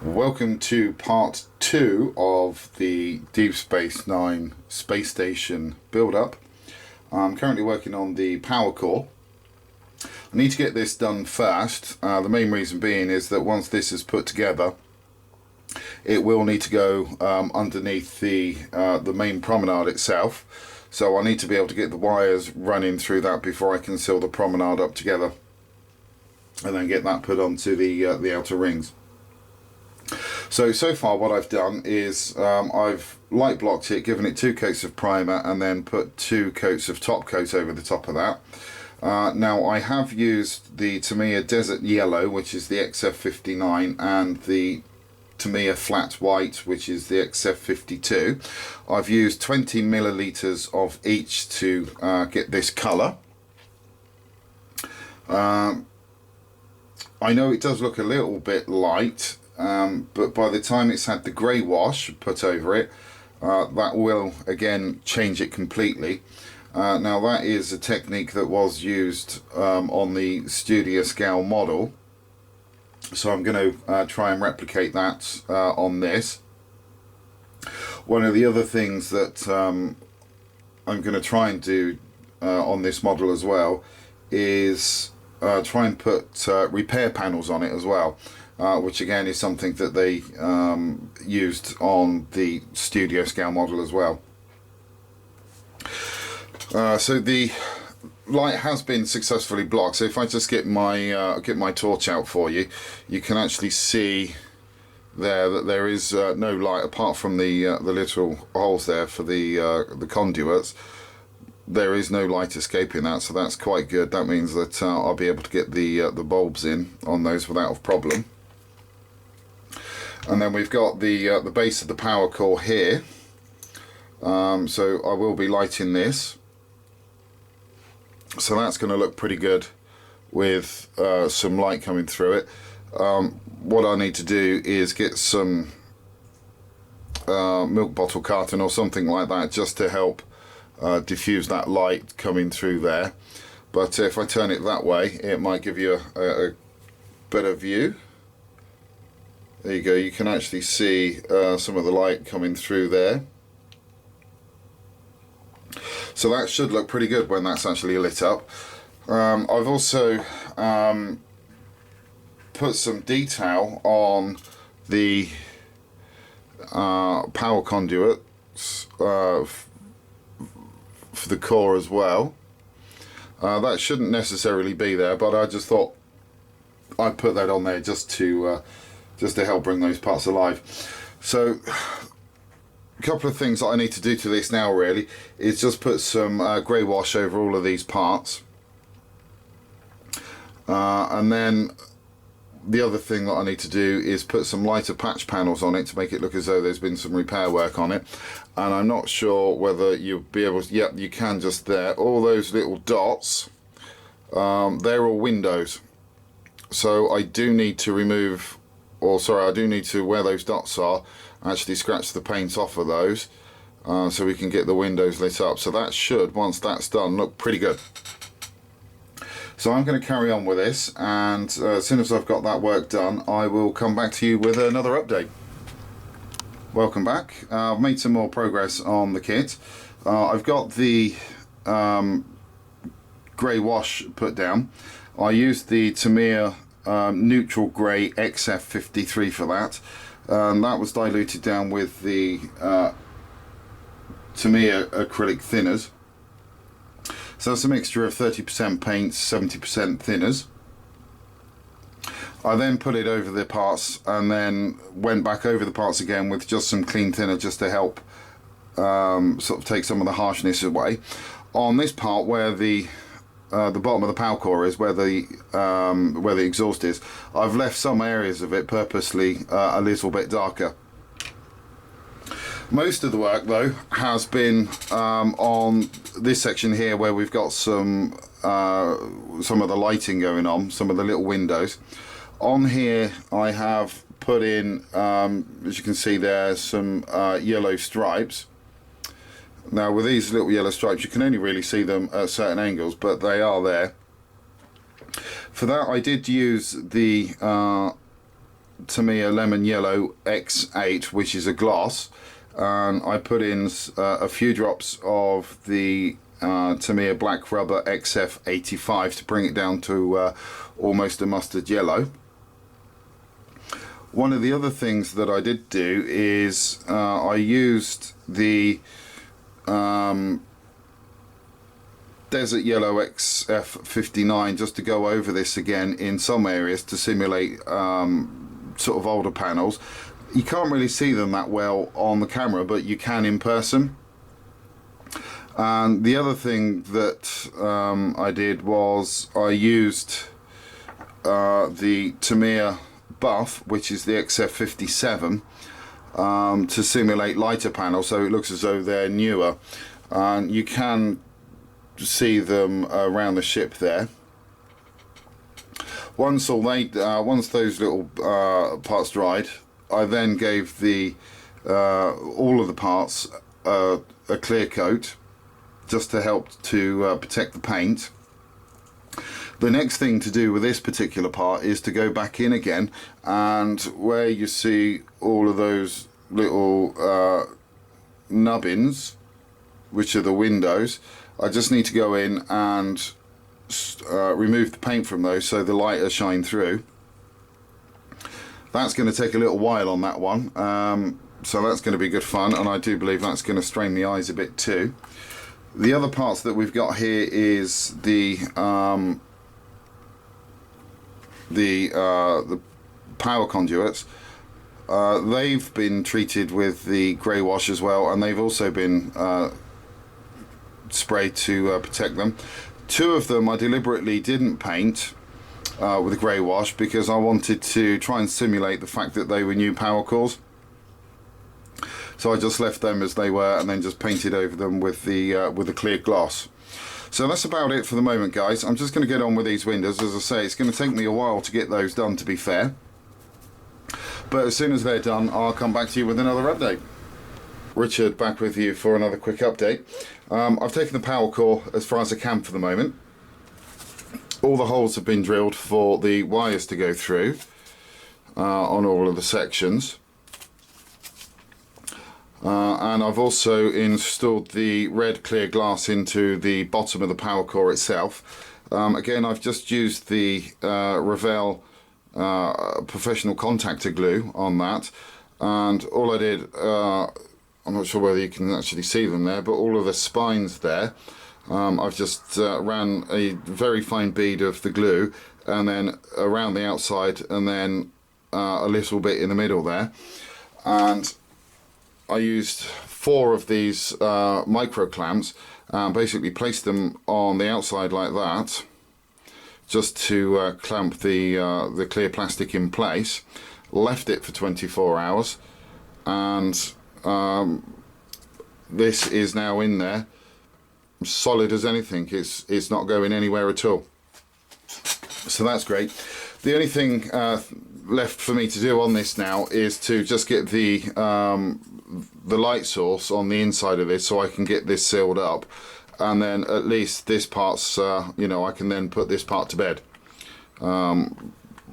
Welcome to part 2 of the Deep Space Nine space station build-up. I'm currently working on the power core. I need to get this done first. The main reason being is that once this is put together, it will need to go underneath the main promenade itself. So I need to be able to get the wires running through that before I can seal the promenade up together, and then get that put onto the outer rings. So far what I've done is I've light blocked it, given it 2 coats of primer, and then put 2 coats of top coat over the top of that. Now I have used the Tamiya Desert Yellow, which is the XF59, and the Tamiya Flat White, which is the XF52. I've used 20 millilitres of each to get this colour. I know it does look a little bit light, but by the time it's had the grey wash put over it, that will again change it completely. Now that is a technique that was used on the studio scale model, so I'm going to try and replicate that on this. One of the other things that I'm going to try and do on this model as well is try and put repair panels on it as well. Which again is something that they used on the studio scale model as well. So the light has been successfully blocked. So if I just get my torch out for you, you can actually see there that there is no light apart from the little holes there for the conduits. There is no light escaping that, so that's quite good. That means that I'll be able to get the bulbs in on those without a problem. And then we've got the base of the power core here, so I will be lighting this, so that's going to look pretty good with some light coming through it. What I need to do is get some milk bottle carton or something like that just to help diffuse that light coming through there, but if I turn it that way it might give you a better view. There you go, you can actually see some of the light coming through there. So that should look pretty good when that's actually lit up. I've also put some detail on the power conduits for the core as well. That shouldn't necessarily be there, but I just thought I'd put that on there just to help bring those parts alive. So a couple of things that I need to do to this now really is just put some grey wash over all of these parts, and then the other thing that I need to do is put some lighter patch panels on it to make it look as though there's been some repair work on it. And I'm not sure whether you'll be able to, yep, you can just there, all those little dots, they're all windows, so I do need to remove, or sorry, I do need to, where those dots are, actually scratch the paint off of those so we can get the windows lit up. So that should, once that's done, look pretty good. So I'm going to carry on with this, and as soon as I've got that work done I will come back to you with another update. Welcome back. I've made some more progress on the kit. I've got the grey wash put down. I used the Tamiya neutral grey XF53 for that, and that was diluted down with the Tamiya acrylic thinners. So that's a mixture of 30% paints, 70% thinners. I then put it over the parts and then went back over the parts again with just some clean thinner just to help sort of take some of the harshness away. On this part where the the bottom of the power core is, where the exhaust is, I've left some areas of it purposely a little bit darker. Most of the work though has been on this section here, where we've got some of the lighting going on, some of the little windows. On here I have put in, as you can see there, some yellow stripes. Now with these little yellow stripes, you can only really see them at certain angles, but they are there. For that I did use the Tamiya Lemon Yellow X8, which is a gloss, and I put in a few drops of the Tamiya Black Rubber XF85 to bring it down to almost a mustard yellow. One of the other things that I did do is I used the Desert Yellow XF59 just to go over this again in some areas to simulate sort of older panels. You can't really see them that well on the camera, but you can in person. And the other thing that I did was I used the Tamiya Buff, which is the XF57, to simulate lighter panels, so it looks as though they're newer. And you can see them around the ship there. Once those little parts dried, I then gave the all of the parts a clear coat, just to help to protect the paint. The next thing to do with this particular part is to go back in again, and where you see all of those little nubbins, which are the windows, I just need to go in and remove the paint from those so the light will shine through. That's going to take a little while on that one, so that's going to be good fun, and I do believe that's going to strain the eyes a bit too. The other parts that we've got here is the power conduits. They've been treated with the grey wash as well, and they've also been sprayed to protect them. Two of them I deliberately didn't paint with a grey wash because I wanted to try and simulate the fact that they were new power cores. So I just left them as they were and then just painted over them with the clear gloss. So that's about it for the moment, guys. I'm just going to get on with these windows. As I say, it's going to take me a while to get those done, to be fair. But as soon as they're done, I'll come back to you with another update. Richard back with you for another quick update. I've taken the power core as far as I can for the moment. All the holes have been drilled for the wires to go through on all of the sections. And I've also installed the red clear glass into the bottom of the power core itself. Again, I've just used the Revell professional contactor glue on that, and all I did, I'm not sure whether you can actually see them there, but all of the spines there, I've just ran a very fine bead of the glue and then around the outside, and then a little bit in the middle there. And I used 4 of these micro clamps and basically placed them on the outside like that, just to clamp the clear plastic in place. Left it for 24 hours, and this is now in there, solid as anything. It's not going anywhere at all, so that's great. The only thing left for me to do on this now is to just get the light source on the inside of this, so I can get this sealed up, and then at least this part's you know, I can then put this part to bed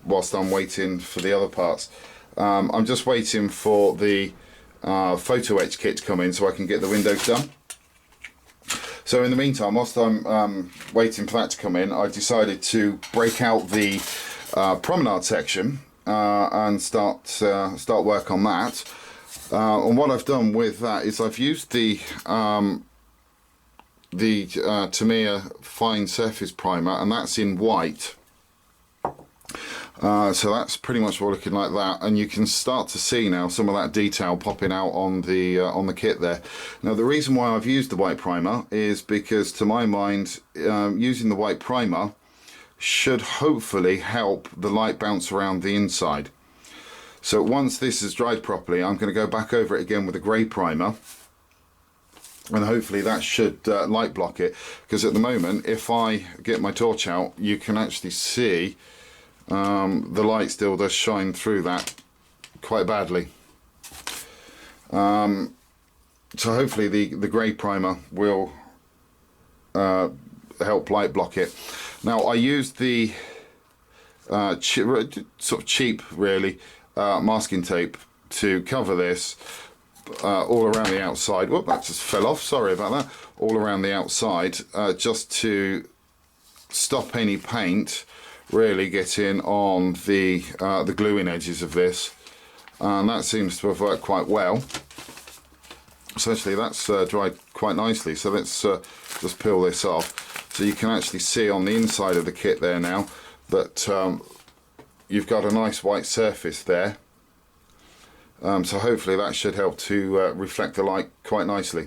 whilst I'm waiting for the other parts. I'm just waiting for the photo etch kit to come in so I can get the windows done. So in the meantime, whilst I'm waiting for that to come in, I decided to break out the Promenade section and start work on that. And what I've done with that is I've used the Tamiya Fine Surface Primer, and that's in white. So that's pretty much what looking like that, and you can start to see now some of that detail popping out on the kit there. Now the reason why I've used the white primer is because, to my mind, using the white primer should hopefully help the light bounce around the inside. So once this is dried properly, I'm going to go back over it again with a grey primer, and hopefully that should light block it, because at the moment, if I get my torch out, you can actually see the light still does shine through that quite badly. So hopefully the grey primer will help light block it. Now I used the sort of cheap, really, masking tape to cover this all around the outside. Whoop, that just fell off, sorry about that. All around the outside, just to stop any paint really getting on the gluing edges of this, and that seems to have worked quite well. Essentially that's dried quite nicely, so let's just peel this off. So you can actually see on the inside of the kit there now that you've got a nice white surface there. So hopefully that should help to reflect the light quite nicely.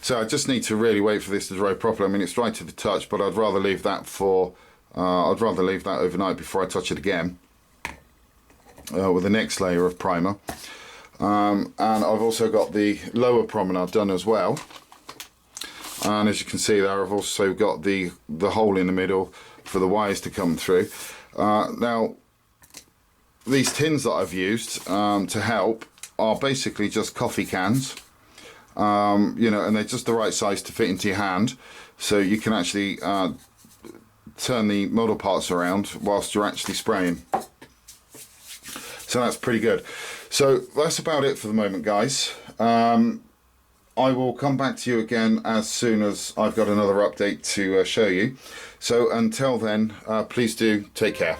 So I just need to really wait for this to dry properly. I mean, it's dried to the touch, but I'd rather leave that for I'd rather leave that overnight before I touch it again with the next layer of primer. And I've also got the lower promenade done as well, and as you can see there, I've also got the hole in the middle for the wires to come through. Now these tins that I've used to help are basically just coffee cans, you know, and they're just the right size to fit into your hand, so you can actually turn the model parts around whilst you're actually spraying. So that's pretty good. So that's about it for the moment, guys. I will come back to you again as soon as I've got another update to show you. So until then, please do take care.